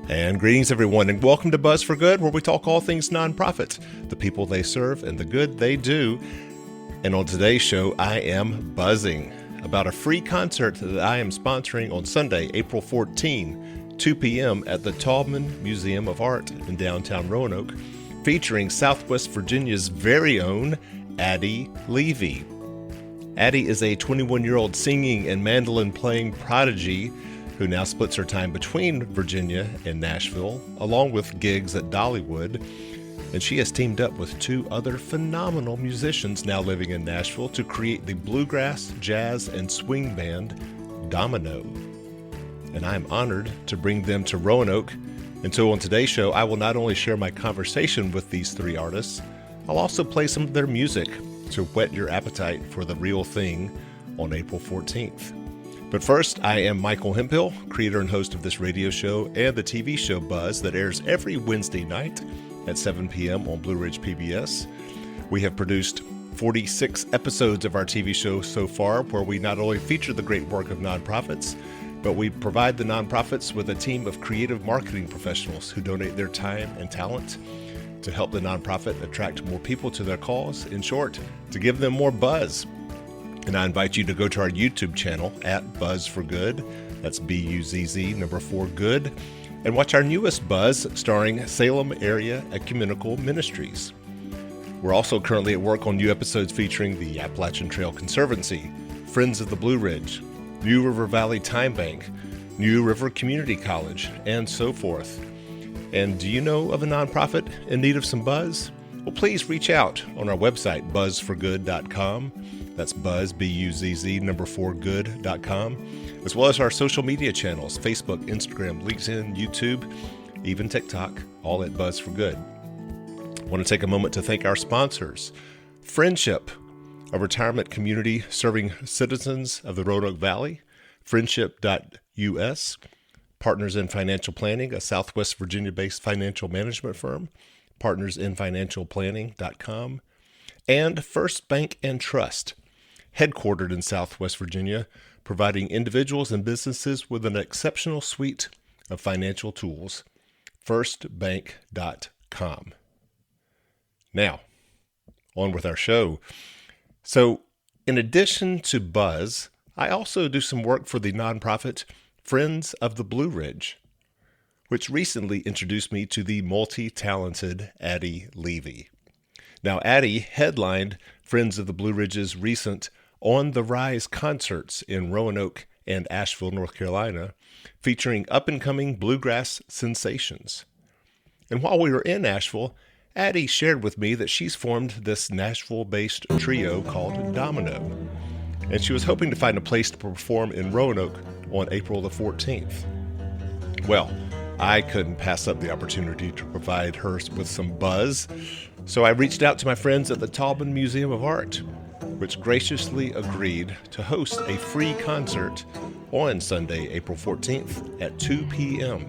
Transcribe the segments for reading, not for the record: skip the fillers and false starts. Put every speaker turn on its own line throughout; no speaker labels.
And greetings, everyone, and welcome to Buzz for Good, where we talk all things nonprofit, the people they serve, and the good they do. And on today's show, I am buzzing about a free concert that I am sponsoring on Sunday, April 14, 2 p.m. at the Taubman Museum of Art in downtown Roanoke, featuring Southwest Virginia's very own Addie Levy. Addie is a 21-year-old singing and mandolin playing prodigy who now splits her time between Virginia and Nashville, along with gigs at Dollywood. And she has teamed up with two other phenomenal musicians now living in Nashville to create the bluegrass, jazz, and swing band Domino. And I am honored to bring them to Roanoke. And so on today's show, I will not only share my conversation with these three artists, I'll also play some of their music to whet your appetite for the real thing on April 14th. But first, I am Michael Hemphill, creator and host of this radio show and the TV show Buzz that airs every Wednesday night at 7 p.m. on Blue Ridge PBS. We have produced 46 episodes of our TV show so far, where we not only feature the great work of nonprofits, but we provide the nonprofits with a team of creative marketing professionals who donate their time and talent to help the nonprofit attract more people to their cause. In short, to give them more buzz. And I invite you to go to our YouTube channel at Buzz for Good. That's BUZZ 4 Good. And watch our newest Buzz starring Salem Area Ecumenical Ministries. We're also currently at work on new episodes featuring the Appalachian Trail Conservancy, Friends of the Blue Ridge, New River Valley Time Bank, New River Community College, and so forth. And do you know of a nonprofit in need of some buzz? Well, please reach out on our website, buzzforgood.com. That's Buzz, BUZZ 4 Good.com, as well as our social media channels, Facebook, Instagram, LinkedIn, YouTube, even TikTok, all at Buzz for Good. I want to take a moment to thank our sponsors. Friendship, a retirement community serving citizens of the Roanoke Valley. Friendship.us. Partners in Financial Planning, a Southwest Virginia-based financial management firm. Partnersinfinancialplanning.com. And First Bank and Trust, headquartered in Southwest Virginia, providing individuals and businesses with an exceptional suite of financial tools. Firstbank.com. Now, on with our show. So, in addition to Buzz, I also do some work for the nonprofit Friends of the Blue Ridge, which recently introduced me to the multi-talented Addie Levy. Now, Addie headlined Friends of the Blue Ridge's recent On the Rise concerts in Roanoke and Asheville, North Carolina, featuring up-and-coming bluegrass sensations. And while we were in Asheville, Addie shared with me that she's formed this Nashville-based trio called Domino, and she was hoping to find a place to perform in Roanoke on April the 14th. Well, I couldn't pass up the opportunity to provide her with some buzz, so I reached out to my friends at the Taubman Museum of Art, which graciously agreed to host a free concert on Sunday, April 14th at 2 p.m.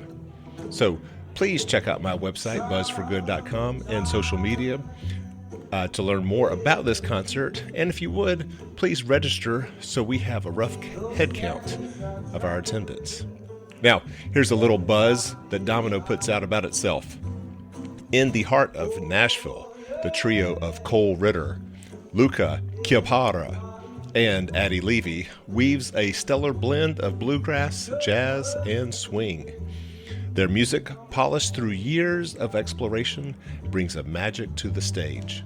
So please check out my website, buzzforgood.com, and social media to learn more about this concert. And if you would, please register so we have a rough head count of our attendance. Now, here's a little buzz that Domino puts out about itself. In the heart of Nashville, the trio of Ritter, Luca, Chiappara, and Addie Levy weaves a stellar blend of bluegrass, jazz, and swing. Their music, polished through years of exploration, brings a magic to the stage.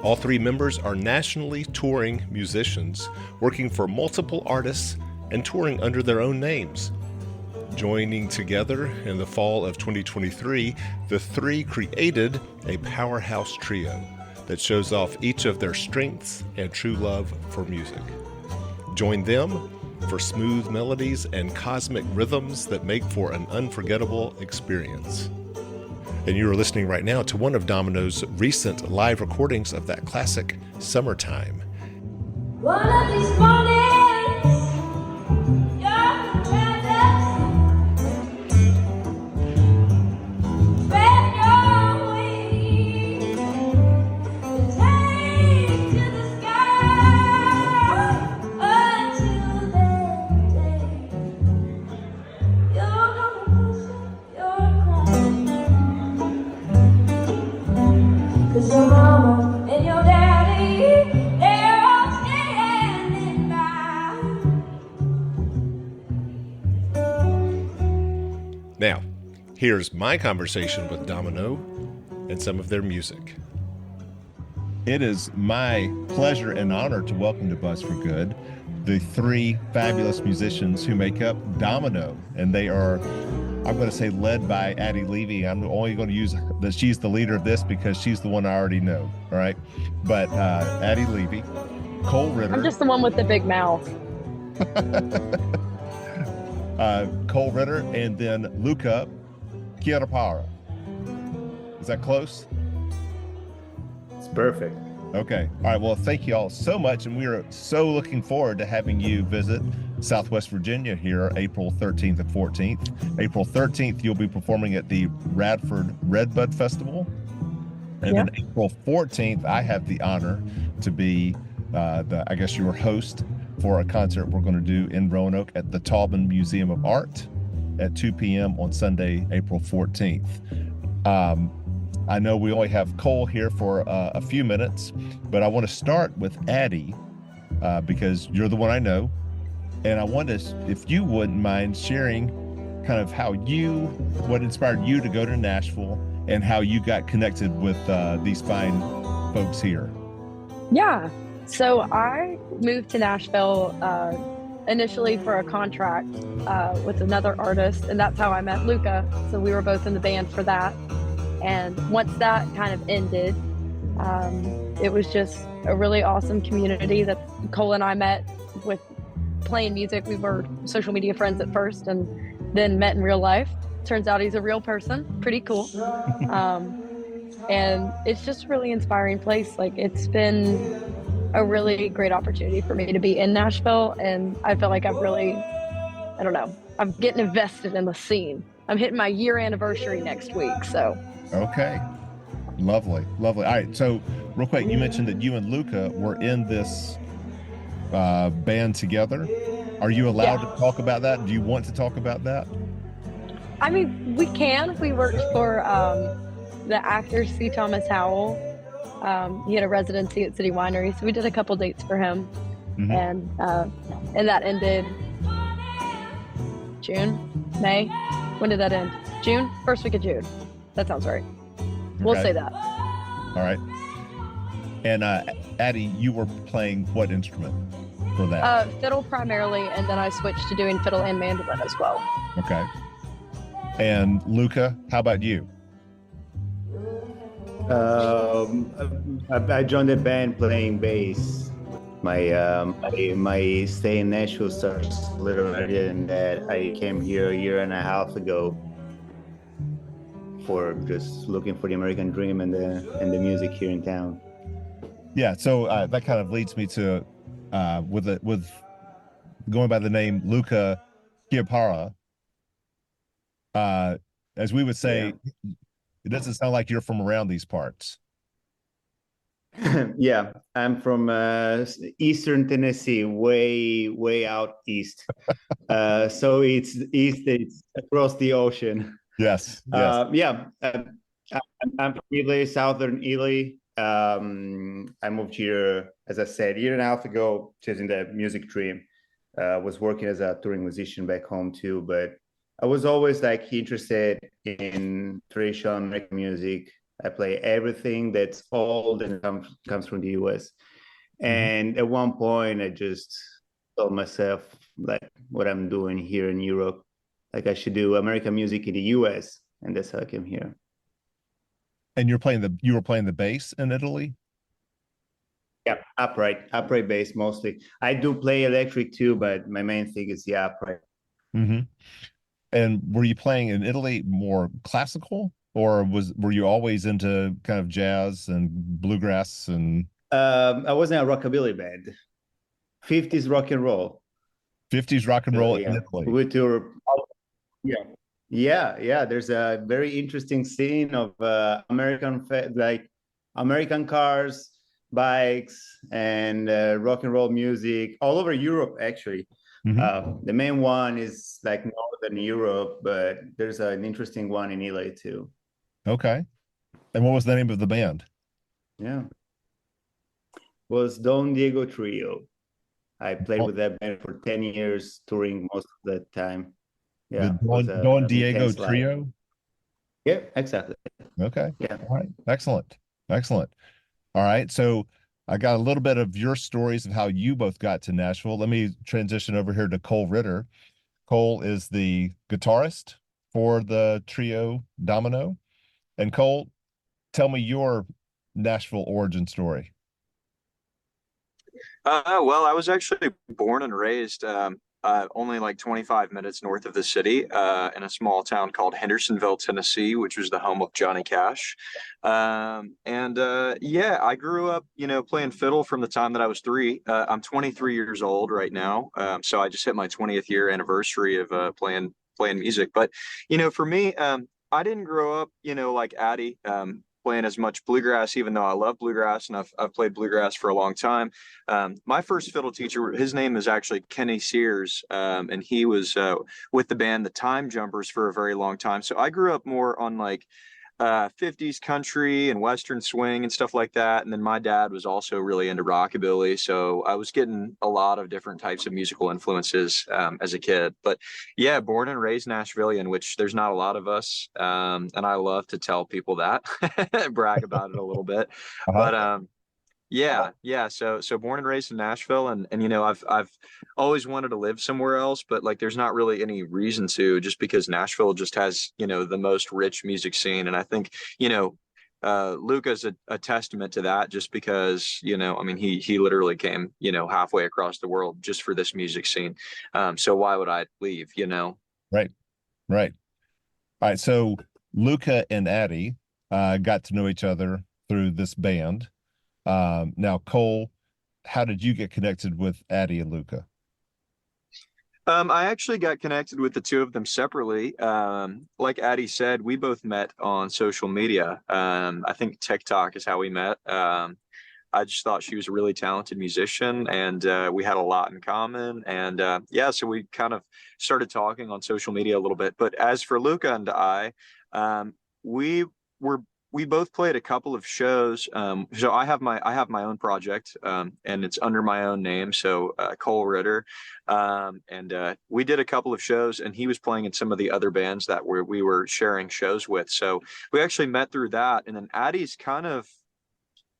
All three members are nationally touring musicians, working for multiple artists and touring under their own names. Joining together in the fall of 2023, the three created a powerhouse trio that shows off each of their strengths and true love for music. Join them for smooth melodies and cosmic rhythms that make for an unforgettable experience. And you are listening right now to one of Domino's recent live recordings of that classic, Summertime.
One of these mornings, you're
Now, here's my conversation with Domino and some of their music. It is my pleasure and honor to welcome to Buzz for Good the three fabulous musicians who make up Domino, and they are, I'm going to say, led by Addie Levy. I'm only going to use that she's the leader of this because she's the one I already know. All right, but Addie Levy, Cole Ritter.
I'm just the one with the big mouth.
Cole Ritter, and then Luca Chiappara. Is that close?
It's perfect.
Okay. All right. Well, thank you all so much. And we are so looking forward to having you visit Southwest Virginia here April 13th and 14th. April 13th, you'll be performing at the Radford Redbud Festival. And then April 14th, I have the honor to be your host for a concert we're going to do in Roanoke at the Taubman Museum of Art at 2 p.m. on Sunday, April 14th. I know we only have Cole here for a few minutes, but I want to start with Addie because you're the one I know. And I wonder if you wouldn't mind sharing kind of what inspired you to go to Nashville and how you got connected with these fine folks here.
Yeah. So I moved to Nashville initially for a contract with another artist, and that's how I met Luca. So we were both in the band for that. And once that kind of ended, it was just a really awesome community that Cole and I met with playing music. We were social media friends at first and then met in real life. Turns out he's a real person, pretty cool. And it's just a really inspiring place. Like, it's been a really great opportunity for me to be in Nashville. And I feel like I'm getting invested in the scene. I'm hitting my year anniversary next week, so.
Okay. Lovely. All right. So real quick, you mentioned that you and Luca were in this band together. Are you allowed to talk about that? Do you want to talk about that?
I mean, we can. We worked for the actor C. Thomas Howell. He had a residency at City Winery, so we did a couple dates for him. Mm-hmm. And that ended May. When did that end? June? First week of June. That sounds right. We'll say that.
All right. And Addie, you were playing what instrument for that?
Fiddle primarily, and then I switched to doing fiddle and mandolin as well.
Okay. And Luca, how about you?
I joined the band playing bass. My stay in Nashville starts a little earlier than that. I came here a year and a half ago for just looking for the American dream and the music here in town.
Yeah, so that kind of leads me to with going by the name Luca Chiappara. As we would say, it doesn't sound like you're from around these parts.
Yeah, I'm from Eastern Tennessee, way out east. So it's east, it's across the ocean.
Yes.
I'm from Ely, Southern Ely. I moved here, as I said, a year and a half ago, chasing the music dream. Was working as a touring musician back home too, but I was always interested in traditional American music. I play everything that's old and comes from the US. And at one point, I just told myself, what I'm doing here in Europe, I should do American music in the US. And that's how I came here.
And you were playing the bass in Italy?
Yeah, upright bass mostly. I do play electric too, but my main thing is the upright.
Mm-hmm. And were you playing in Italy more classical, or were you always into kind of jazz and bluegrass and?
I was in a rockabilly band, 50s rock and roll.
50s rock and roll in Italy.
With your, yeah. There's a very interesting scene of American cars, bikes, and rock and roll music all over Europe, actually. Mm-hmm. The main one is Northern Europe, but there's an interesting one in Ely too.
Okay. And what was the name of the band?
Yeah. Was Don Diego Trio. I played with that band for 10 years, touring most of the time. Yeah,
The
it was a
Don
an
Diego
intense life.
Trio.
Yeah, exactly.
Okay.
Yeah.
All right. Excellent. Excellent. All right. So I got a little bit of your stories of how you both got to Nashville. Let me transition over here to Cole Ritter. Cole is the guitarist for the trio Domino. And Cole, tell me your Nashville origin story.
Well, I was actually born and raised only like 25 minutes north of the city in a small town called Hendersonville, Tennessee, which was the home of Johnny Cash. Yeah, I grew up, playing fiddle from the time that I was three. I'm 23 years old right now, so I just hit my 20th year anniversary of playing music. But for me, I didn't grow up, like Addie. Playing as much bluegrass, even though I love bluegrass and I've played bluegrass for a long time. My first fiddle teacher, his name is actually Kenny Sears, and he was with the band The Time Jumpers for a very long time. So I grew up more on like 50s country and Western swing and stuff like that. And then my dad was also really into rockabilly. So I was getting a lot of different types of musical influences as a kid. But yeah, born and raised Nashvilleian, which there's not a lot of us. And I love to tell people that, brag about it a little bit.
Uh-huh.
But yeah. So born and raised in Nashville, and I've always wanted to live somewhere else, but like there's not really any reason to, just because Nashville just has the most rich music scene, and I think Luca's a testament to that, just because I mean he literally came halfway across the world just for this music scene. So why would I leave?
Right. Right. All right. So Luca and Addie got to know each other through this band. Now, Cole, how did you get connected with Addie and Luca?
I actually got connected with the two of them separately. Like Addie said, we both met on social media. I think TikTok is how we met. I just thought she was a really talented musician, and we had a lot in common. And yeah, so we kind of started talking on social media a little bit. But as for Luca and I, we were we both played a couple of shows. So I have my own project, and it's under my own name. So Cole Ritter, and we did a couple of shows, and he was playing in some of the other bands that we were sharing shows with. So we actually met through that. And then Addie's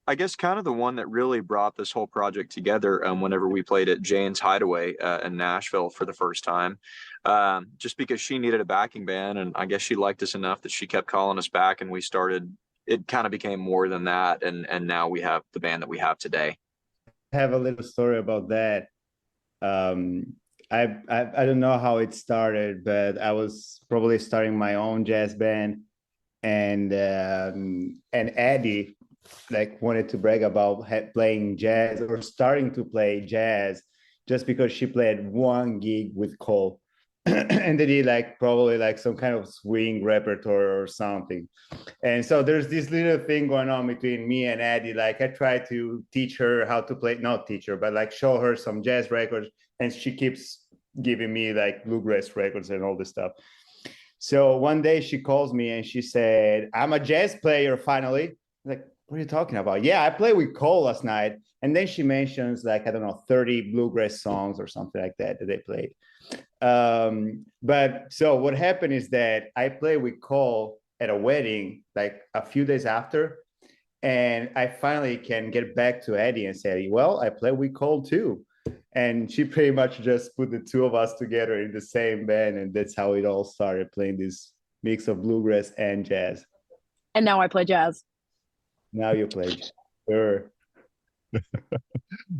I guess kind of the one that really brought this whole project together whenever we played at Jane's Hideaway in Nashville for the first time, just because she needed a backing band, and I guess she liked us enough that she kept calling us back, and it kind of became more than that, and now we have the band that we have today.
I have a little story about that. I don't know how it started, but I was probably starting my own jazz band, and Addie like wanted to brag about playing jazz or starting to play jazz, just because she played one gig with Cole and they did like probably like some kind of swing repertoire or something. And so there's this little thing going on between me and Addie. Like I try to teach her how to play, not teach her, but like show her some jazz records, and she keeps giving me like bluegrass records and all this stuff. So one day she calls me and she said, "I'm a jazz player finally." I'm like, "What are you talking about?" "Yeah, I played with Cole last night." And then she mentions like, I don't know, 30 bluegrass songs or something like that they played. But so what happened is that I played with Cole at a wedding like a few days after. And I finally can get back to Addie and say, "Well, I played with Cole too." And she pretty much just put the two of us together in the same band. And that's how it all started, playing this mix of bluegrass and jazz.
And now I play jazz.
Now you play jazz. Sure.
Well,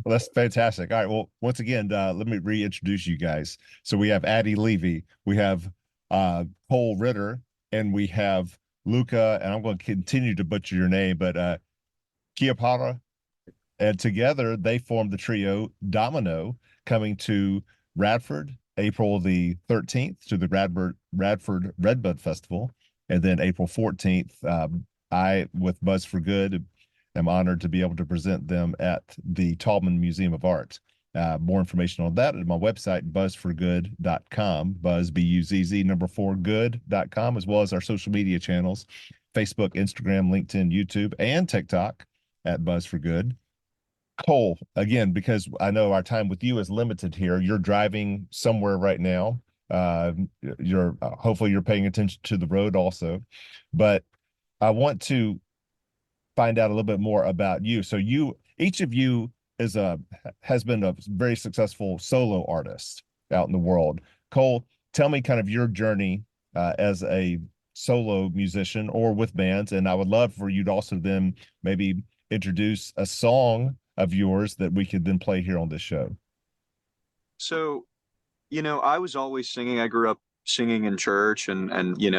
that's fantastic. All right. Well, once again, let me reintroduce you guys. So we have Addie Levy, we have Cole Ritter, and we have Luca, and I'm going to continue to butcher your name, but Chiappara. And together they formed the trio Domino, coming to Radford April the 13th to the Radford Redbud Festival. And then April 14th, I, with Buzz for Good, am honored to be able to present them at the Taubman Museum of Art. More information on that at my website, buzzforgood.com, buzz, B-U-Z-Z, 4 good.com, as well as our social media channels, Facebook, Instagram, LinkedIn, YouTube, and TikTok at Buzz for Good. Cole, again, because I know our time with you is limited here, you're driving somewhere right now. You're hopefully you're paying attention to the road also, but I want to find out a little bit more about you. So each of you has been a very successful solo artist out in the world. Cole, tell me kind of your journey as a solo musician or with bands, and I would love for you to also then maybe introduce a song of yours that we could then play here on this show.
So, I was always singing. I grew up singing in church, and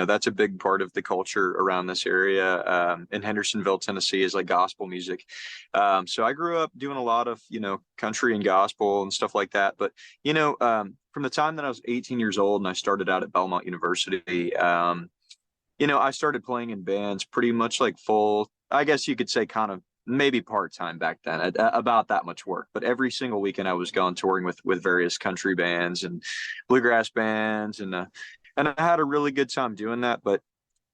that's a big part of the culture around this area. In Hendersonville, Tennessee, is like gospel music. So I grew up doing a lot of country and gospel and stuff like that. But from the time that I was 18 years old and I started out at Belmont University, I started playing in bands pretty much like full, I guess you could say, kind of maybe part-time back then, about that much work. But every single weekend I was gone touring with various country bands and bluegrass bands, and I had a really good time doing that. But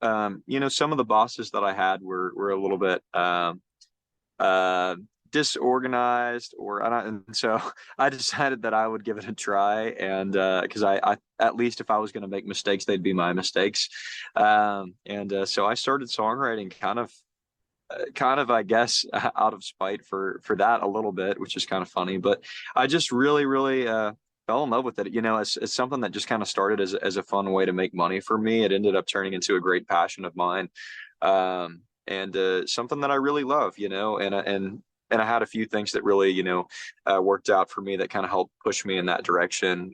some of the bosses that I had were a little bit disorganized, and so I decided that I would give it a try, and because I at least if I was going to make mistakes, they'd be my mistakes. So I started songwriting kind of, I guess, out of spite for that a little bit, which is kind of funny. But I just really, really fell in love with it. It's something that just kind of started as a fun way to make money for me. It ended up turning into a great passion of mine, and something that I really love. And I had a few things that really, worked out for me that kind of helped push me in that direction.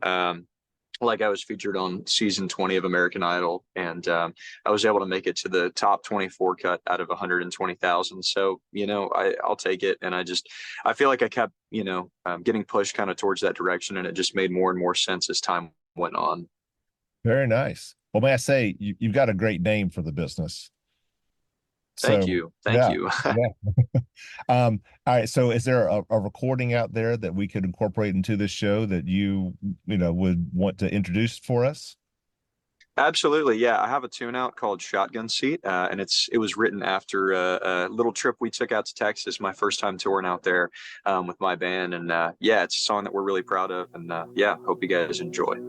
Like I was featured on season 20 of American Idol, and I was able to make it to the top 24 cut out of 120,000. So, I'll take it. And I feel like I kept, getting pushed kind of towards that direction, and it just made more and more sense as time went on.
Very nice. Well, may I say, you've got a great name for the business.
Thank you. Thank you.
Yeah. All right. So is there a recording out there that we could incorporate into this show that you would want to introduce for us?
Absolutely. Yeah. I have a tune out called Shotgun Seat. And it was written after a little trip we took out to Texas, my first time touring out there with my band. And it's a song that we're really proud of. And hope you guys enjoy.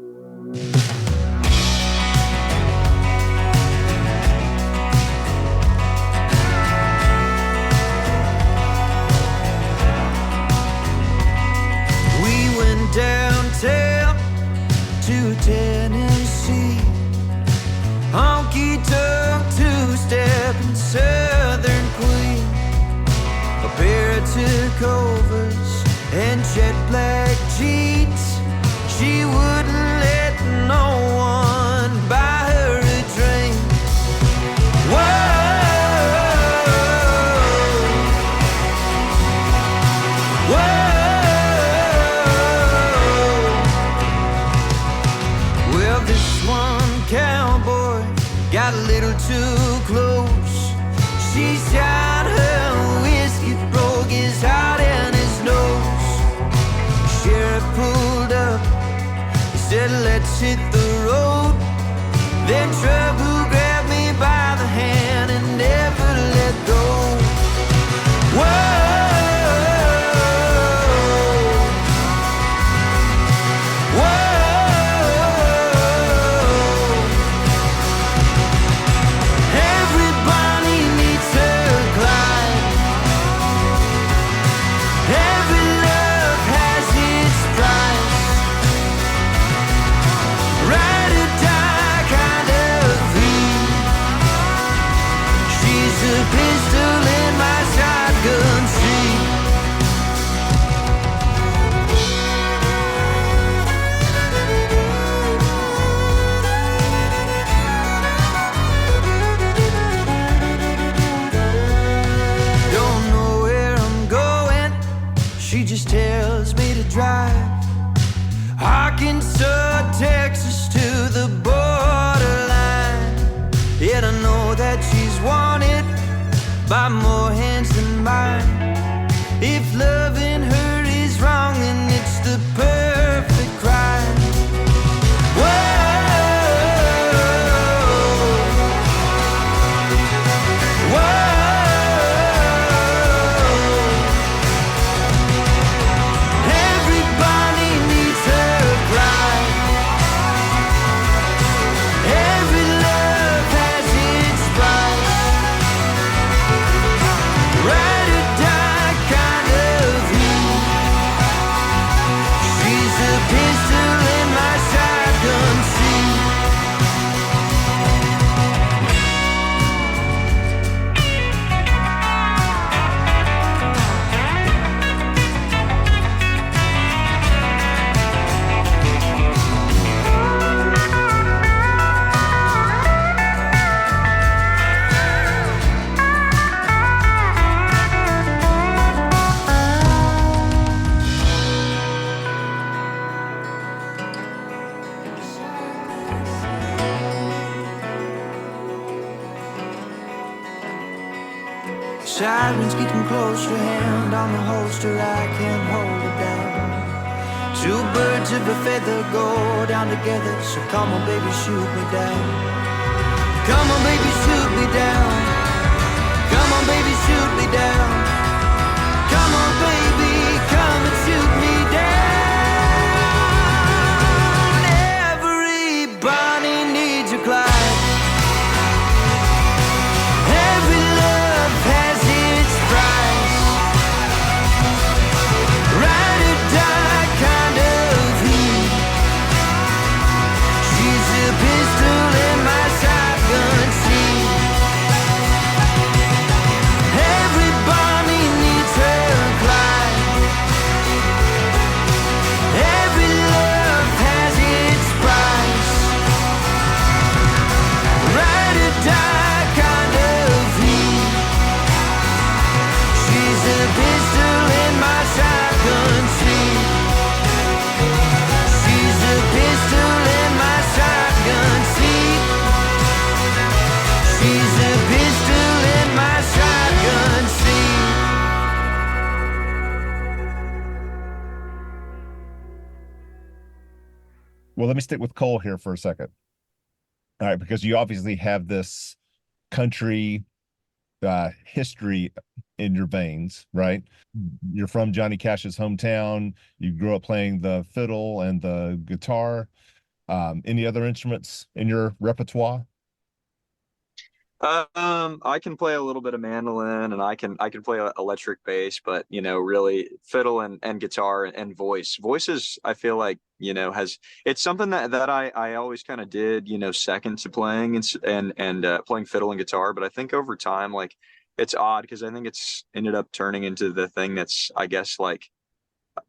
Downtown to Tennessee, honky-tonk two-step and Southern Queen, a pair of Tacovas and jet black jeans. She wouldn't let no one buy her a drink. Whoa. Got a little too close. She shot her whiskey, broke his heart and his nose. Sheriff pulled up, he said, let's hit the road. Then trouble grabbed me by the hand and never let go. Whoa. Ride or die kind of Sirens getting closer, hand on the holster, I can't hold it down. Two birds of a feather go down together, so come on baby, shoot me down. Come on baby, shoot me down. Come on baby, shoot me down. Come on baby, come and shoot me down. Everybody needs a Clyde. Every love has its price. Ride or die kind of heat. She's a pistol in my shotgun seat. Everybody needs her Clyde. Every love has its price. Ride or die kind of heat. She's a pistol in my shotgun seat. She's a pistol in my shotgun seat. She's a pistol in my shotgun seat.
Well, let me stick with Cole here for a second. All right, because you obviously have this country history in your veins, right? You're from Johnny Cash's hometown. You grew up playing the fiddle and the guitar. Any other instruments in your repertoire?
I can play a little bit of mandolin, and I can play electric bass, but really fiddle and guitar and voice. Voices, I feel like it's something that I always kind of did second to playing and playing fiddle and guitar. But I think over time, like, it's odd because I think it's ended up turning into the thing that's, I guess, like,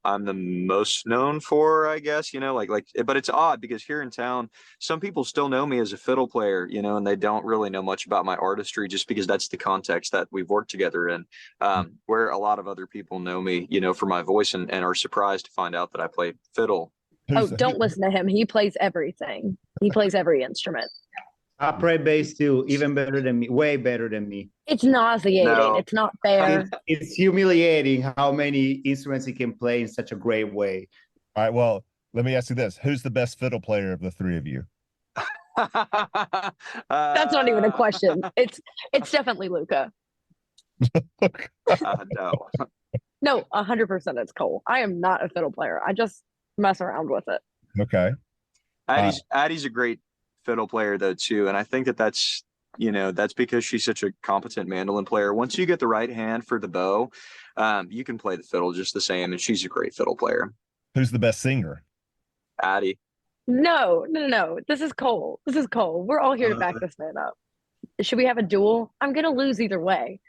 I'm the most known for, I guess, but it's odd because here in town, some people still know me as a fiddle player, and they don't really know much about my artistry just because that's the context that we've worked together in, where a lot of other people know me, for my voice and are surprised to find out that I play fiddle.
Oh, don't listen to him. He plays everything. He plays every instrument.
I play bass too, even better than me, way better than me.
It's nauseating.
No.
It's not fair.
It's humiliating how many instruments he can play in such a great way.
All right, well, let me ask you this. Who's the best fiddle player of the three of you?
That's not even a question. It's definitely Luca.
No.
No, 100% it's Cole. I am not a fiddle player. I just mess around with it.
Okay.
Addie's a great fiddle player though too, and I think that's because she's such a competent mandolin player. Once you get the right hand for the bow, you can play the fiddle just the same, and she's a great fiddle player.
Who's the best singer?
Addie.
No. This is Cole. We're all here to back this man up. Should we have a duel? I'm gonna lose either way.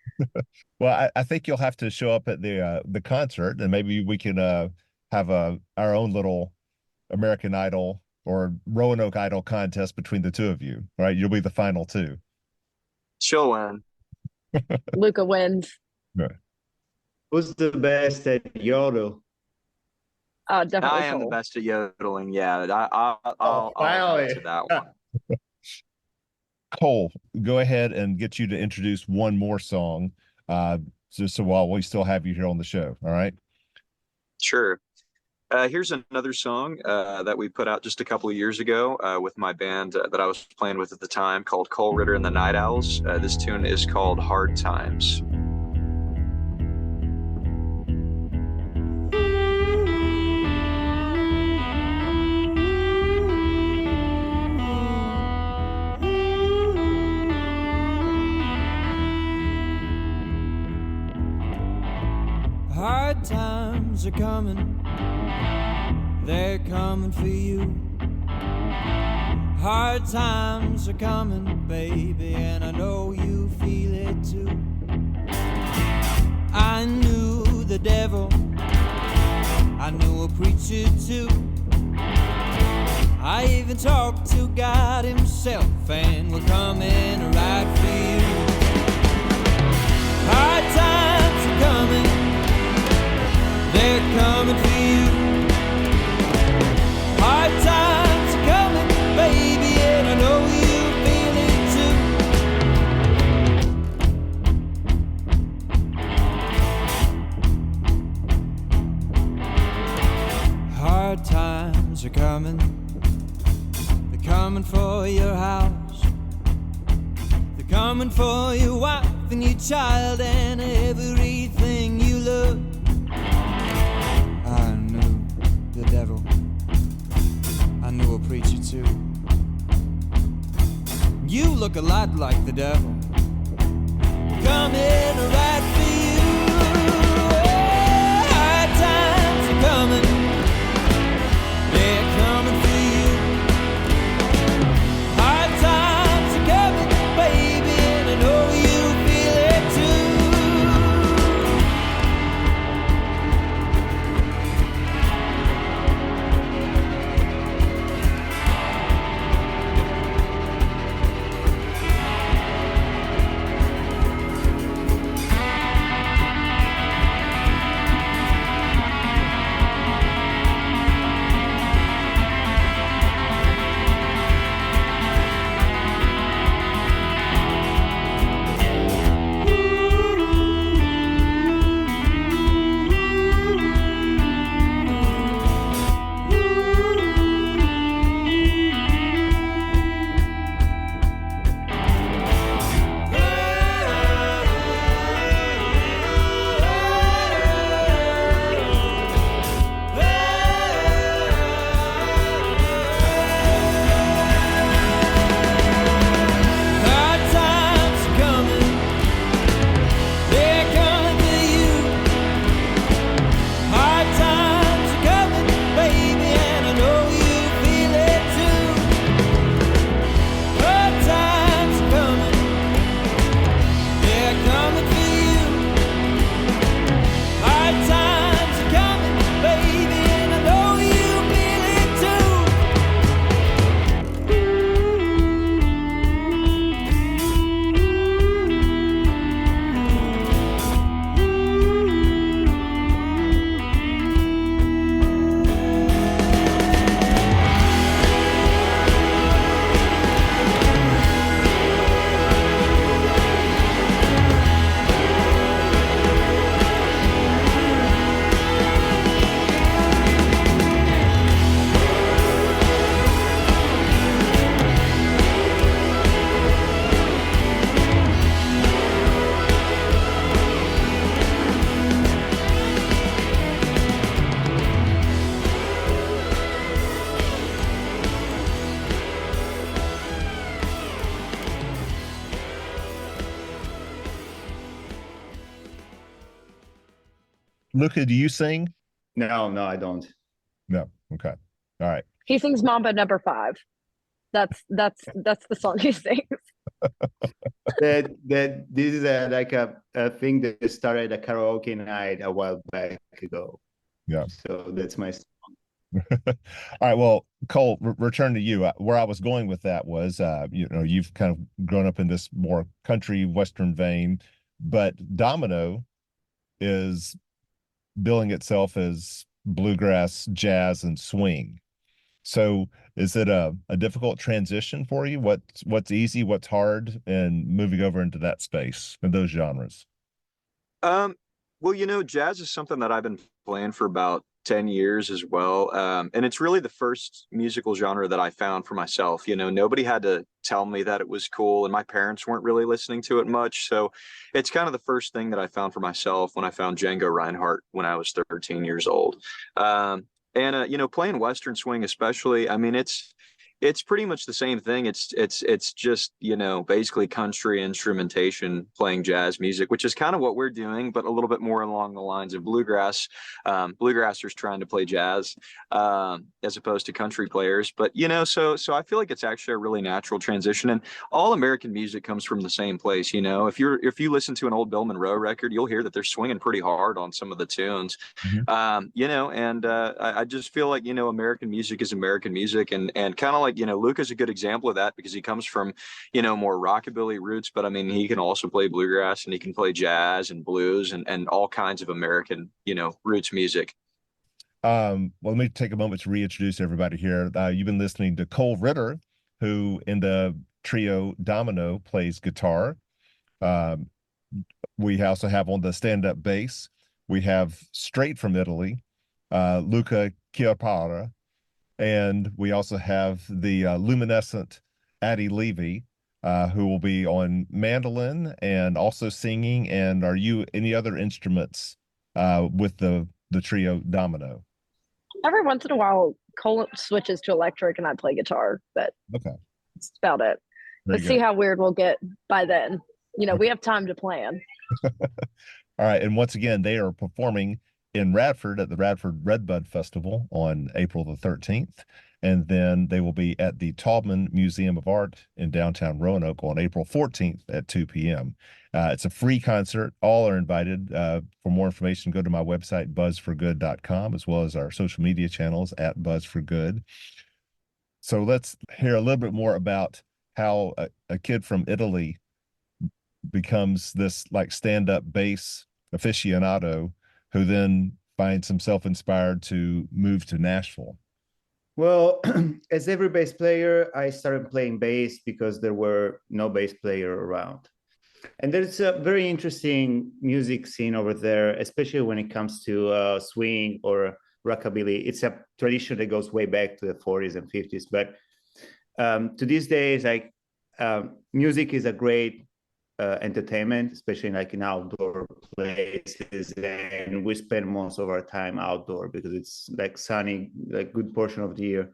Well, I think you'll have to show up at the concert, and maybe we can have our own little American Idol or Roanoke Idol contest between the two of you. All right, you'll be the final two.
She'll win.
Luca wins.
Right.
Who's the best at yodel?
Definitely
I am
Cole.
the best at yodeling. Yeah, I'll answer that one.
Cole, go ahead and get you to introduce one more song, just so while we still have you here on the show. All right.
Sure. Here's another song that we put out just a couple of years ago with my band that I was playing with at the time, called Cole, Ritter and the Night Owls. This tune is called Hard Times.
Hard times are coming, they're coming for you. Hard times are coming, baby, and I know you feel it too. I knew the devil, I knew a preacher too. I even talked to God himself, and we're coming right for you. Hard times are coming, they're coming for you. Hard times are coming, baby, and I know you feel it too. coming for your house. They're coming for your wife and your child and everything you love. I knew the devil. I knew a preacher too. You look a lot like the devil. Coming right for you. Hard times are coming. They're coming for you. Hard times are coming, baby, and I know you feel it too.
Luca, do you sing?
No, I don't.
No. Okay. All right.
He sings Mambo Number 5. That's the song he sings.
That this is like a thing that started a karaoke night a while back ago.
Yeah.
So that's my song.
All right. Well, Cole, return to you. Where I was going with that was, you've kind of grown up in this more country Western vein, but Domino is billing itself as bluegrass, jazz, and swing. So is it a difficult transition for you? What's easy, what's hard, and moving over into that space and those genres?
Well, jazz is something that I've been playing for about 10 years as well. And it's really the first musical genre that I found for myself. Nobody had to tell me that it was cool, and my parents weren't really listening to it much. So it's kind of the first thing that I found for myself when I found Django Reinhardt when I was 13 years old. Playing Western swing, especially, I mean, it's pretty much the same thing. It's just, basically country instrumentation playing jazz music, which is kind of what we're doing, but a little bit more along the lines of bluegrass. Bluegrassers trying to play jazz as opposed to country players. But, so I feel like it's actually a really natural transition. And all American music comes from the same place. If you listen to an old Bill Monroe record, you'll hear that they're swinging pretty hard on some of the tunes. I just feel like, American music is American music, and kind of like, Luca's a good example of that because he comes from, more rockabilly roots, but I mean, he can also play bluegrass and he can play jazz and blues and all kinds of American, roots music.
Well, let me take a moment to reintroduce everybody here. You've been listening to Cole Ritter, who in the trio Domino plays guitar. We also have on the stand-up bass, we have straight from Italy, Luca Chiappara. And we also have the luminescent Addie Levy, who will be on mandolin and also singing. And are you any other instruments with the trio Domino?
Every once in a while, Cole switches to electric and I play guitar, but
Okay.
that's about it.
Very
Let's see
good.
how weird we'll get by then. We have time to plan.
All right. And once again, they are performing in Radford at the Radford Redbud Festival on April the 13th. And then they will be at the Taubman Museum of Art in downtown Roanoke on April 14th at 2 p.m. It's a free concert. All are invited. For more information, go to my website, buzzforgood.com, as well as our social media channels at buzzforgood. So let's hear a little bit more about how a kid from Italy becomes this like stand-up bass aficionado who then finds himself inspired to move to Nashville.
Well, as every bass player, I started playing bass because there were no bass player around. And there's a very interesting music scene over there, especially when it comes to swing or rockabilly. It's a tradition that goes way back to the 40s and 50s. But to these days, like music is a great entertainment, especially like in outdoor places. And we spend most of our time outdoor because it's like sunny, like good portion of the year.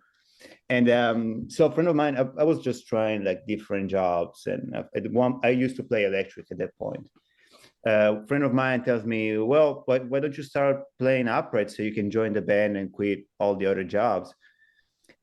And so a friend of mine, I was just trying like different jobs. And I used to play electric at that point. A friend of mine tells me, well, why don't you start playing upright so you can join the band and quit all the other jobs?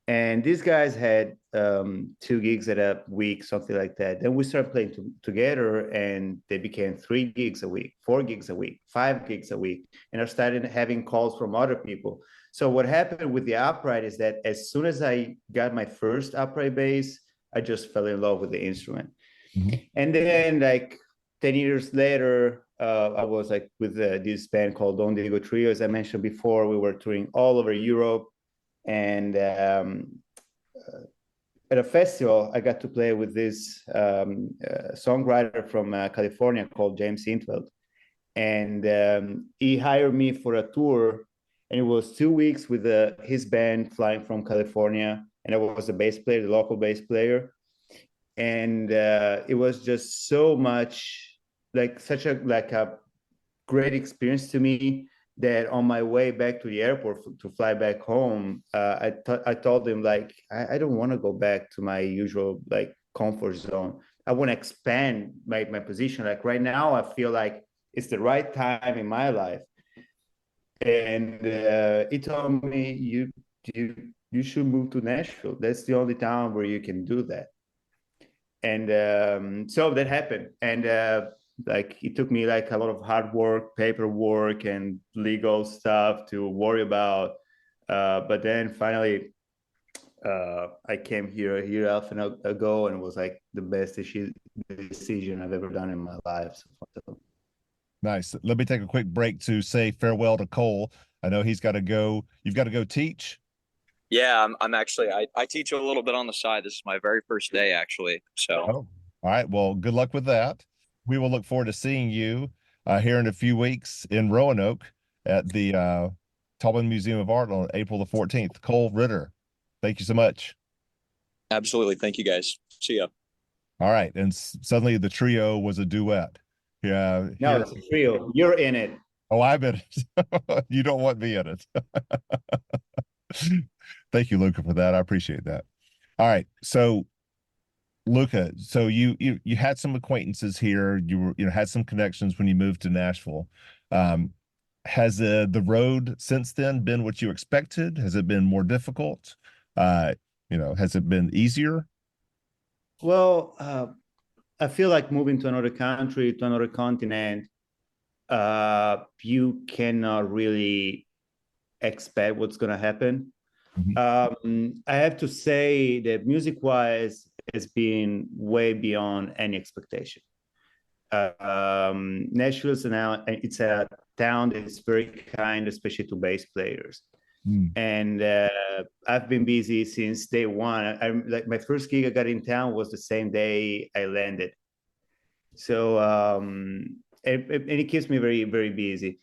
And these guys had 2 gigs at a week, something like that. Then we started playing together, and they became 3 gigs a week, 4 gigs a week, 5 gigs a week. And I started having calls from other people. So what happened with the upright is that as soon as I got my first upright bass, I just fell in love with the instrument. Mm-hmm. And then like 10 years later, I was like with this band called Don Diego Trio. As I mentioned before, we were touring all over Europe. And at a festival, I got to play with this songwriter from California called James Intveld. And he hired me for a tour. And it was 2 weeks with his band flying from California. And I was the bass player, the local bass player. And it was just so much, like such a great experience to me, that on my way back to the airport to fly back home, I told him, like, I don't want to go back to my usual like comfort zone. I want to expand my position. Like right now, I feel like it's the right time in my life. And he told me, you should move to Nashville. That's the only town where you can do that. And so that happened. And like it took me like a lot of hard work, paperwork, and legal stuff to worry about. But then finally, I came here a year ago, and it was like the best decision I've ever done in my life. So.
Nice. Let me take a quick break to say farewell to Cole. I know he's got to go. You've got to go teach.
Yeah, I'm actually, I teach a little bit on the side. This is my very first day, actually. So,
all right. Well, good luck with that. We will look forward to seeing you here in a few weeks in Roanoke at the Taubman Museum of Art on April the 14th. Cole Ritter, thank you so much.
Absolutely. Thank you, guys. See ya.
All right. And suddenly the trio was a duet. Yeah.
No, it's a trio. You're in it.
Oh, I'm in it. You don't want me in it. Thank you, Luca, for that. I appreciate that. All right. So Luca, so you had some acquaintances here. You had some connections when you moved to Nashville. Has the road since then been what you expected? Has it been more difficult? Has it been easier?
Well, I feel like moving to another country, to another continent, you cannot really expect what's going to happen. Mm-hmm. I have to say that music-wise, it's been way beyond any expectation. Nashville is now, it's a town that's very kind, especially to bass players. And I've been busy since day one. I'm like, my first gig I got in town was the same day I landed. So and it keeps me very, very busy.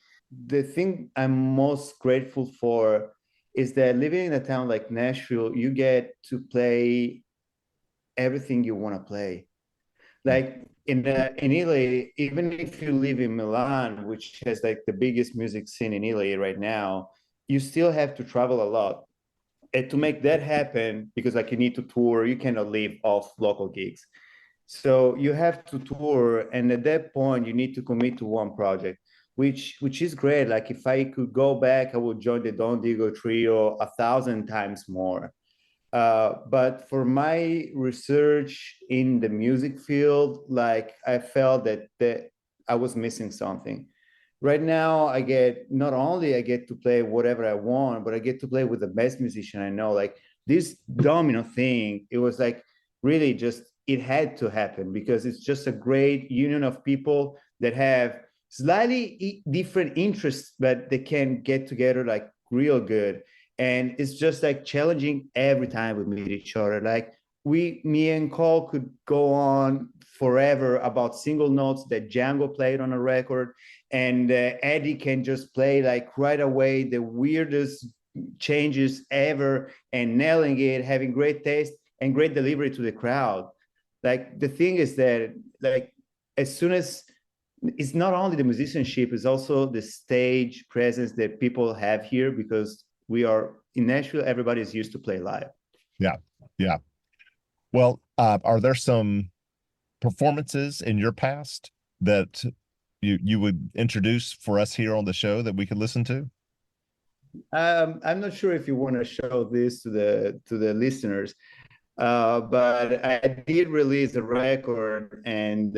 The thing I'm most grateful for is that living in a town like Nashville, you get to play everything you want to play. Like in Italy, even if you live in Milan, which has like the biggest music scene in Italy right now, you still have to travel a lot. And to make that happen, because like you need to tour, you cannot live off local gigs. So you have to tour, and at that point, you need to commit to one project, which is great. Like if I could go back, I would join the Don Diego Trio 1,000 times more. But for my research in the music field, like I felt that I was missing something. Right now, not only I get to play whatever I want, but I get to play with the best musician I know. Like this Domino thing, it was like really just, it had to happen because it's just a great union of people that have slightly different interests, but they can get together like real good. And it's just like challenging every time we meet each other. Like me and Cole could go on forever about single notes that Django played on a record, and Addie can just play like right away the weirdest changes ever and nailing it, having great taste and great delivery to the crowd. Like the thing is that like as soon as it's not only the musicianship, it's also the stage presence that people have here, because we are in Nashville, everybody's used to play live.
Yeah. Yeah. Well, are there some performances in your past that you would introduce for us here on the show that we could listen to?
I'm not sure if you want to show this to the listeners, but I did release a record, and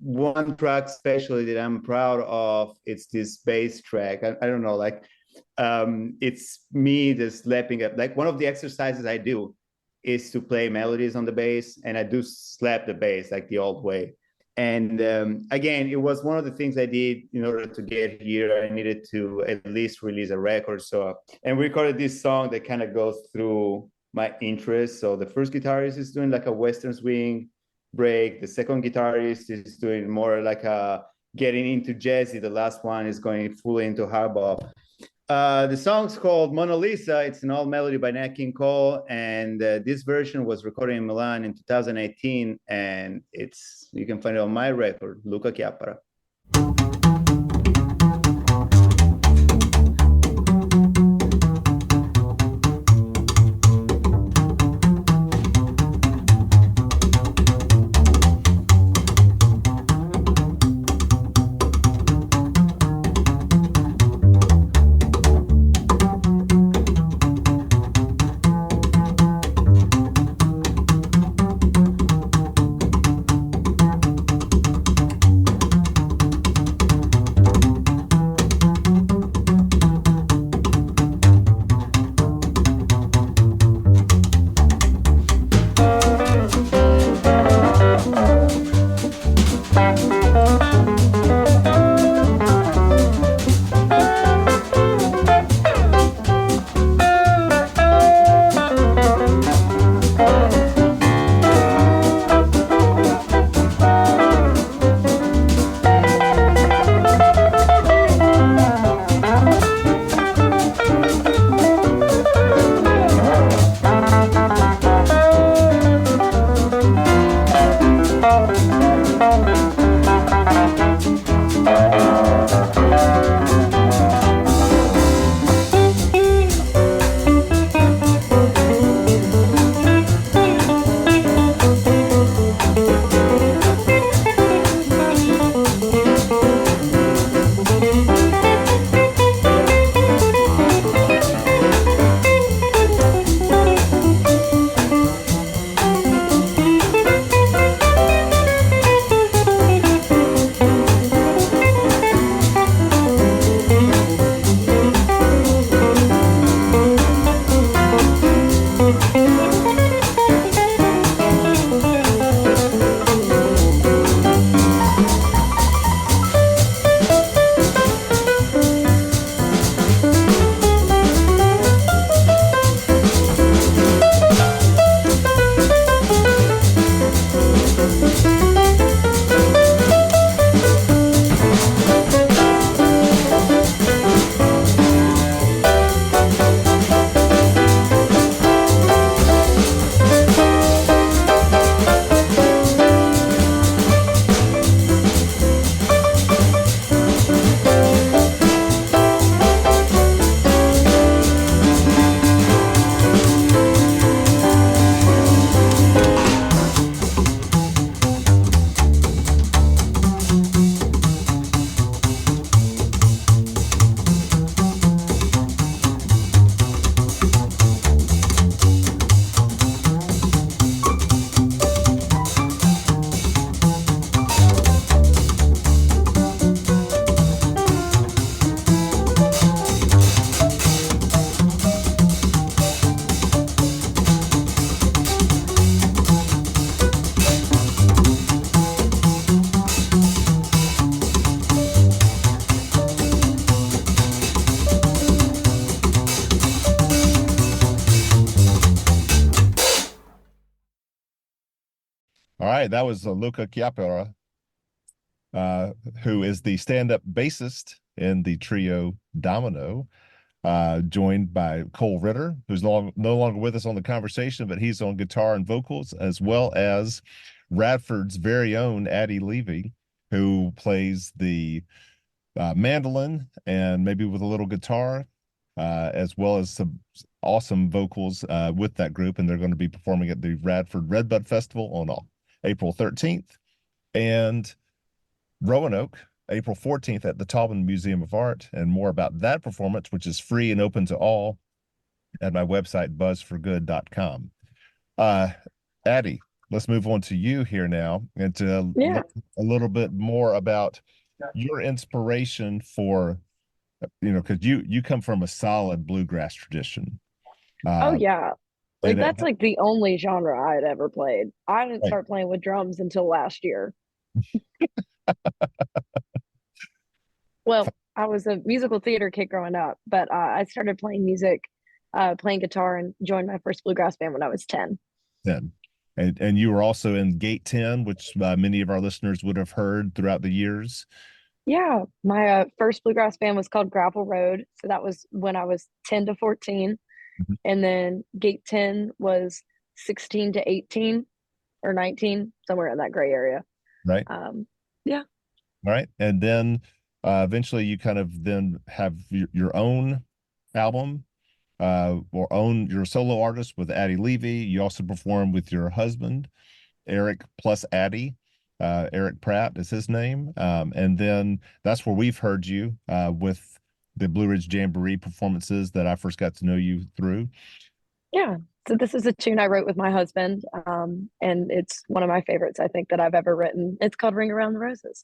one track especially that I'm proud of, it's this bass track. I don't know, like it's me just slapping up. Like one of the exercises I do is to play melodies on the bass, and I do slap the bass like the old way. And again, it was one of the things I did in order to get here. I needed to at least release a record. And we recorded this song that kind of goes through my interests. So the first guitarist is doing like a Western swing break. The second guitarist is doing more like a getting into jazzy. The last one is going fully into hard bop. The song's called Mona Lisa. It's an old melody by Nat King Cole, and this version was recorded in Milan in 2018, and you can find it on my record, Luca Chiappara.
All right, that was Luca Chiappara, who is the stand-up bassist in the trio Domino, joined by Cole Ritter, who's no longer with us on the conversation, but he's on guitar and vocals, as well as Radford's very own Addie Levy, who plays the mandolin and maybe with a little guitar, as well as some awesome vocals with that group. And they're going to be performing at the Radford Redbud Festival on April 13th, and Roanoke, April 14th at the Taubman Museum of Art. And more about that performance, which is free and open to all, at my website, buzzforgood.com. Addie, let's move on to you here now and to learn a little bit more about your inspiration for, because you come from a solid bluegrass tradition.
Oh yeah. Like
and
that's like the only genre I had ever played. I didn't
Right.
start playing with drums until last year. Well, I was a musical theater kid growing up, but I started playing music, playing guitar, and joined my first bluegrass band when I was 10.
Then, and you were also in Gate 10, which many of our listeners would have heard throughout the years.
Yeah, my first bluegrass band was called Gravel Road. So that was when I was 10 to 14.
Mhm.
And then Gate 10 was 16 to 18 or 19, somewhere in that gray area.
Right.
Yeah.
All right. And then eventually you kind of then have your own album, or own your solo artist with Addie Levy. You also perform with your husband, Eric plus Addie. Eric Pratt is his name. And then that's where we've heard you with the Blue Ridge Jamboree performances that I first got to know you through.
Yeah. So this is a tune I wrote with my husband. And it's one of my favorites, I think, that I've ever written. It's called Ring Around the Roses.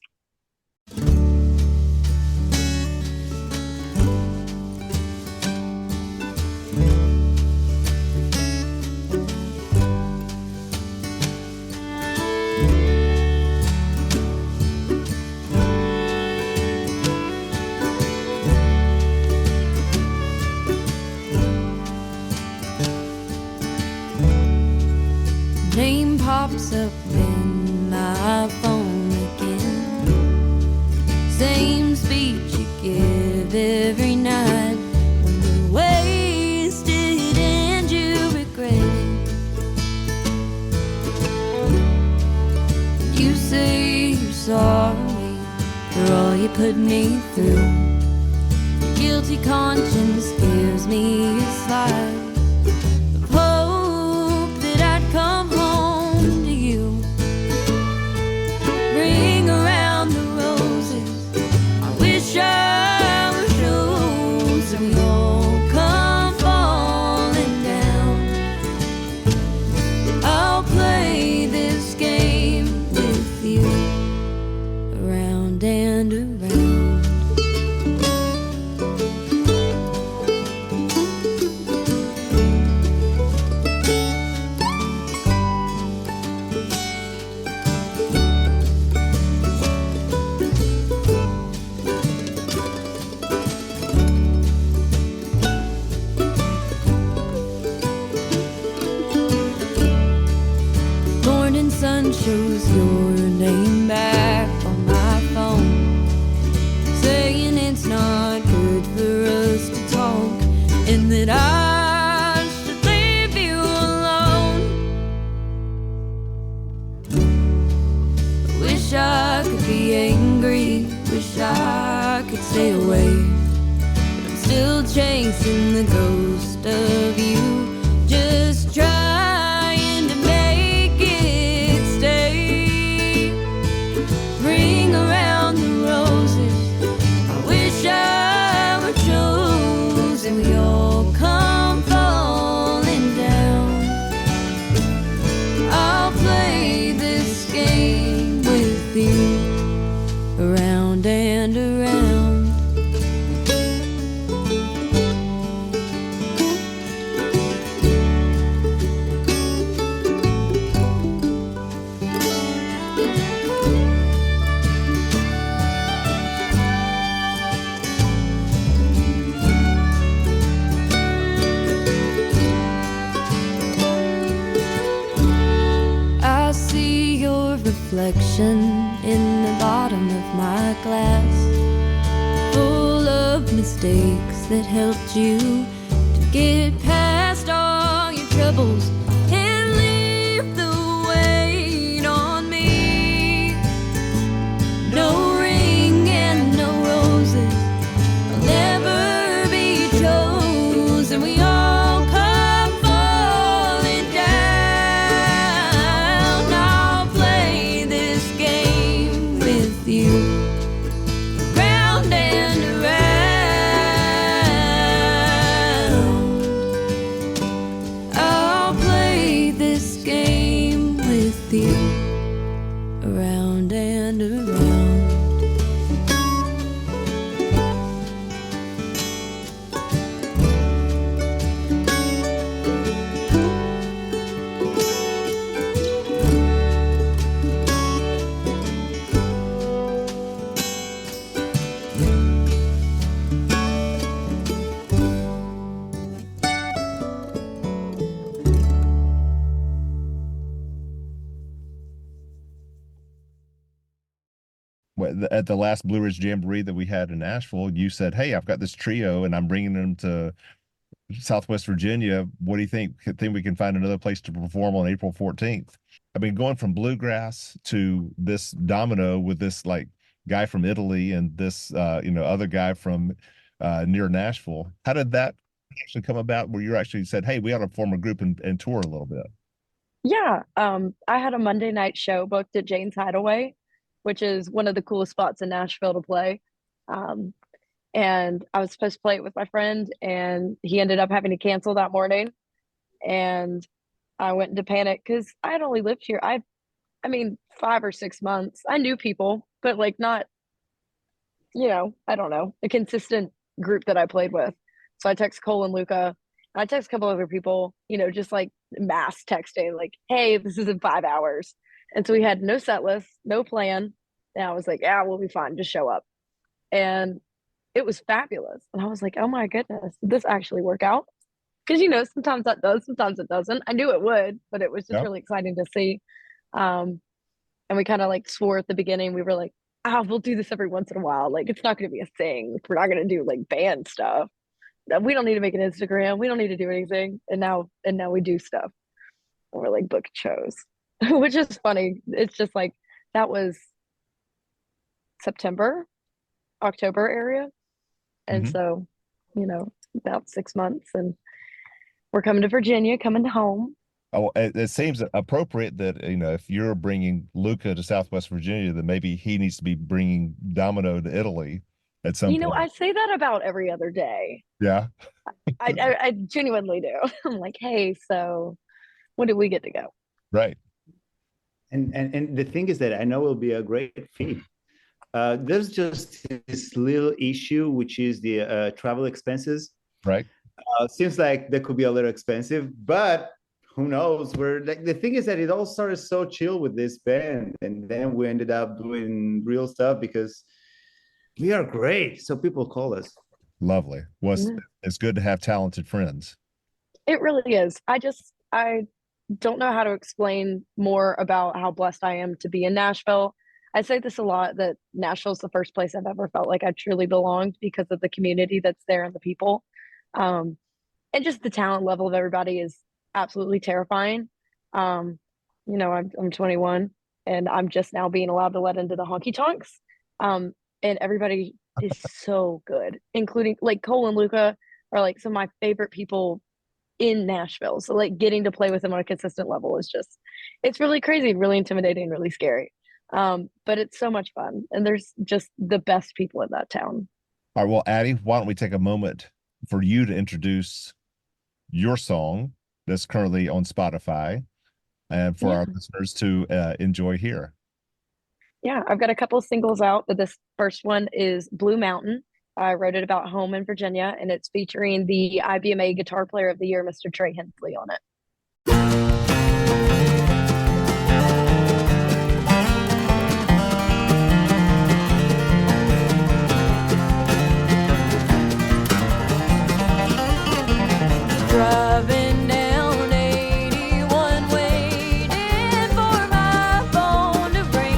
Name pops up in my phone again. Same speech you give every night when you're wasted and you regret it. You say you're sorry for all you put me through. Your guilty conscience gives me a slice of hope that I'd come home to you. Ring around the roses. I wish I were chosen. We all come falling down. I'll play this game with you, around and around. Morning sun shows your name back on my phone, saying it's not good for us to talk and that I should leave you alone. Wish I could be angry, wish I could stay away, but I'm still chasing the ghost of you, just trying to make it stay. Ring around the roses. I wish I were chosen. We all come falling down. I'll play this game with you, around and around. reflection in the bottom of my glass, full of mistakes that helped you to get past all your troubles and leave the weight on me. No ring and no roses, I'll never be chosen. We all come falling down. I'll play this game with you, round and around. I'll play this game with you, around and around.
At the last Blue Ridge Jamboree that we had in Nashville, you said, "Hey, I've got this trio and I'm bringing them to Southwest Virginia. What do you think? Think we can find another place to perform on April 14th?" I mean, going from bluegrass to this Domino with this like guy from Italy and this other guy from near Nashville. How did that actually come about where you actually said, "Hey, we ought to form a group and tour a little bit"?
Yeah, I had a Monday night show booked at Jane's Hideaway, which is one of the coolest spots in Nashville to play. And I was supposed to play it with my friend, and he ended up having to cancel that morning. And I went into panic because I had only lived here. I mean, 5 or 6 months. I knew people, but like not, I don't know, a consistent group that I played with. So I text Cole and Luca. And I text a couple other people, just like mass texting, like, hey, this is in 5 hours. And so we had no set list, no plan. And I was like, yeah, we'll be fine. Just show up. And it was fabulous. And I was like, oh my goodness, did this actually work out? Because, sometimes that does, sometimes it doesn't. I knew it would, but it was just really exciting to see. And we kind of like swore at the beginning. We were like, we'll do this every once in a while. Like, it's not going to be a thing. We're not going to do like band stuff. We don't need to make an Instagram. We don't need to do anything. And now we do stuff. And we're like booked shows, which is funny. It's just like, that was September, October area. And so, about 6 months, and we're coming to Virginia, coming home.
Oh, it seems appropriate that, if you're bringing Luca to Southwest Virginia, then maybe he needs to be bringing Domino to Italy at some point.
I say that about every other day.
Yeah.
I genuinely do. I'm like, hey, so when do we get to go?
Right.
And the thing is that I know it'll be a great fit. There's just this little issue, which is the travel expenses.
Right.
Seems like that could be a little expensive, but who knows? The thing is that it all started so chill with this band, and then we ended up doing real stuff because we are great. So people call us.
Lovely. It's good to have talented friends.
It really is. I don't know how to explain more about how blessed I am to be in Nashville. I say this a lot, that Nashville's the first place I've ever felt like I truly belonged because of the community that's there and the people. And just the talent level of everybody is absolutely terrifying. I'm 21 and I'm just now being allowed to let into the honky tonks. And everybody is so good, including like Cole and Luca are like some of my favorite people in Nashville. So like getting to play with them on a consistent level is it's really crazy, really intimidating, really scary. But it's so much fun. And there's just the best people in that town.
All right. Well, Addie, why don't we take a moment for you to introduce your song that's currently on Spotify and for our listeners to enjoy here.
Yeah, I've got a couple of singles out, but this first one is Blue Mountain. I wrote it about home in Virginia, and it's featuring the IBMA Guitar Player of the Year, Mr. Trey Hensley, on it. Driving down 81, waiting for my phone to ring.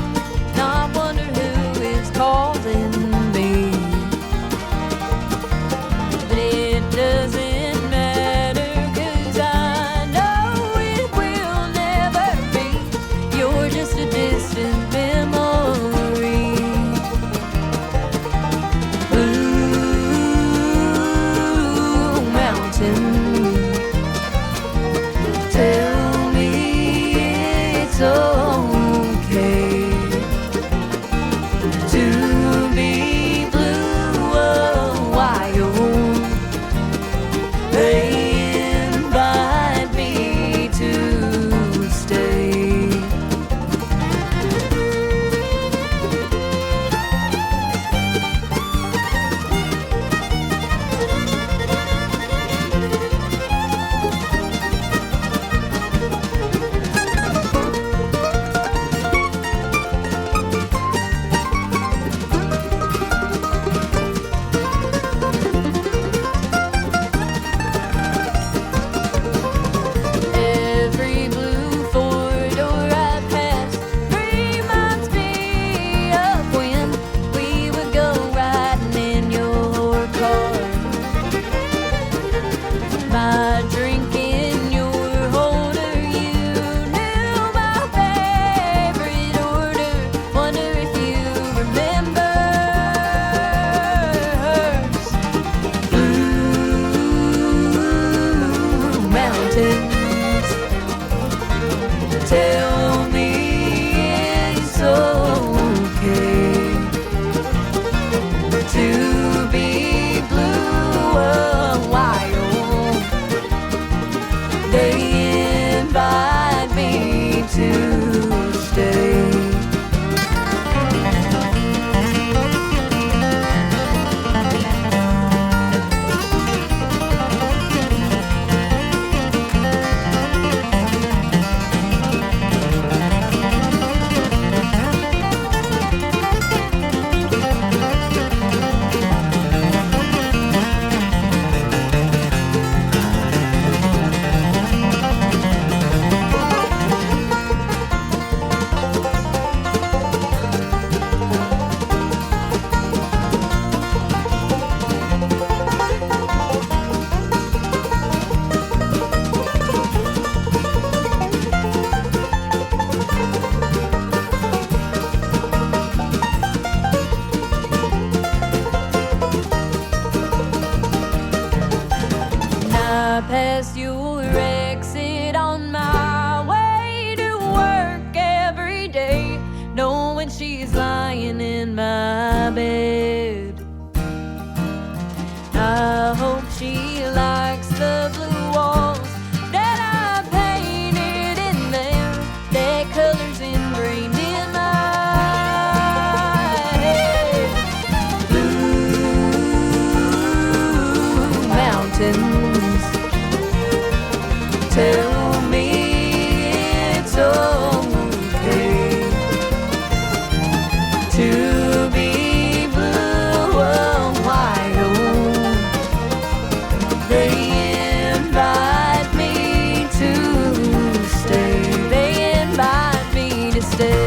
colors ingrained in my head. Blue mountains tell me it's okay to be blue and white. Oh, they invite me to stay. They invite me to stay.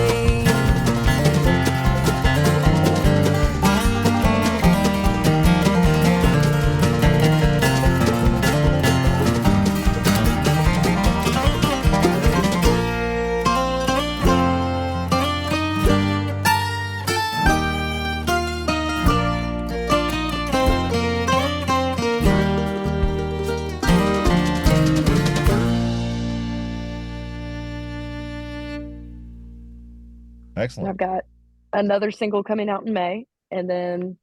And
Excellent.
I've got another single coming out in May, and then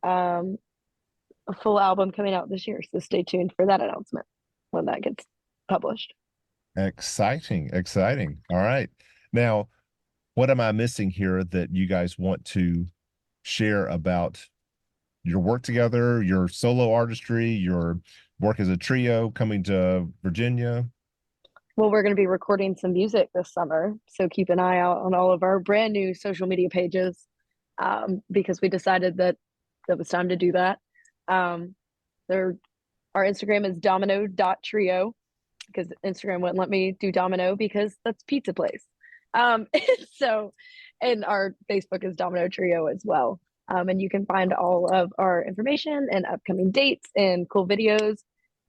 a full album coming out this year. So stay tuned for that announcement when that gets published.
Exciting. Exciting. All right. Now, what am I missing here that you guys want to share about your work together, your solo artistry, your work as a trio coming to Virginia?
Well, we're going to be recording some music this summer, so keep an eye out on all of our brand new social media pages, because we decided that it was time to do that. Our Instagram is domino.trio, because Instagram wouldn't let me do Domino because that's pizza place. So, and our Facebook is Domino Trio as well. And you can find all of our information and upcoming dates and cool videos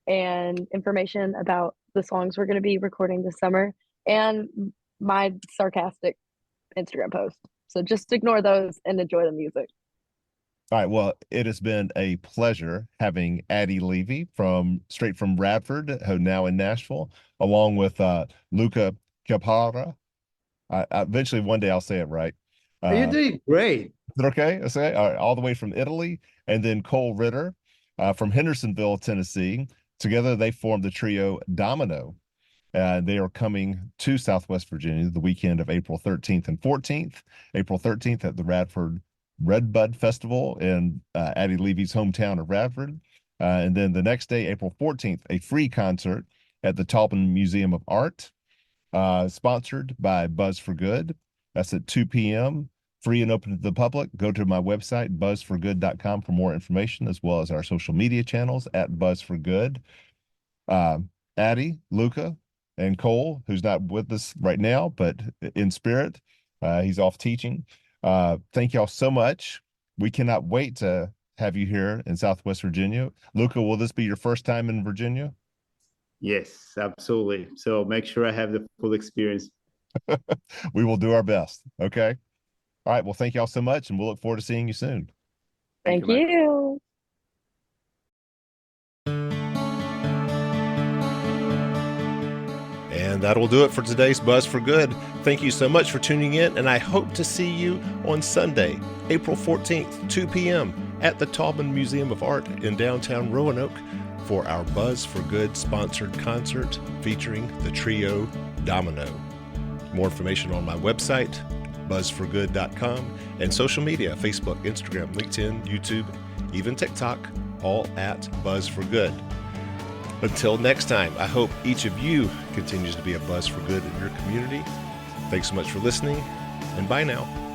and information about the songs we're going to be recording this summer and my sarcastic Instagram post. So just ignore those and enjoy the music.
All right. Well, it has been a pleasure having Addie Levy straight from Radford, who now in Nashville, along with Luca Chiappara. Eventually, one day I'll say it right.
You're doing great.
Is it okay? I say all the way from Italy, and then Cole Ritter from Hendersonville, Tennessee. Together, they formed the trio Domino. They are coming to Southwest Virginia the weekend of April 13th and 14th. April 13th at the Radford Redbud Festival in Addie Levy's hometown of Radford. And then the next day, April 14th, a free concert at the Taubman Museum of Art, sponsored by Buzz for Good. That's at 2 p.m., free and open to the public. Go to my website, buzzforgood.com, for more information, as well as our social media channels at buzzforgood. Addie, Luca, and Cole, who's not with us right now, but in spirit, he's off teaching. Thank y'all so much. We cannot wait to have you here in Southwest Virginia. Luca, will this be your first time in Virginia?
Yes, absolutely. So make sure I have the full experience.
We will do our best. Okay. All right. Well, thank y'all so much, and we'll look forward to seeing you soon.
Thank
Mike.
you.
And that'll do it for today's Buzz for Good. Thank you so much for tuning in, and I hope to see you on Sunday, April 14th, 2 p.m. at the Taubman Museum of Art in downtown Roanoke for our Buzz for Good sponsored concert featuring the trio Domino. More information on my website, buzzforgood.com, and social media, Facebook, Instagram, LinkedIn, YouTube, even TikTok, all at Buzz for Good. Until next time, I hope each of you continues to be a buzz for good in your community. Thanks so much for listening, and bye now.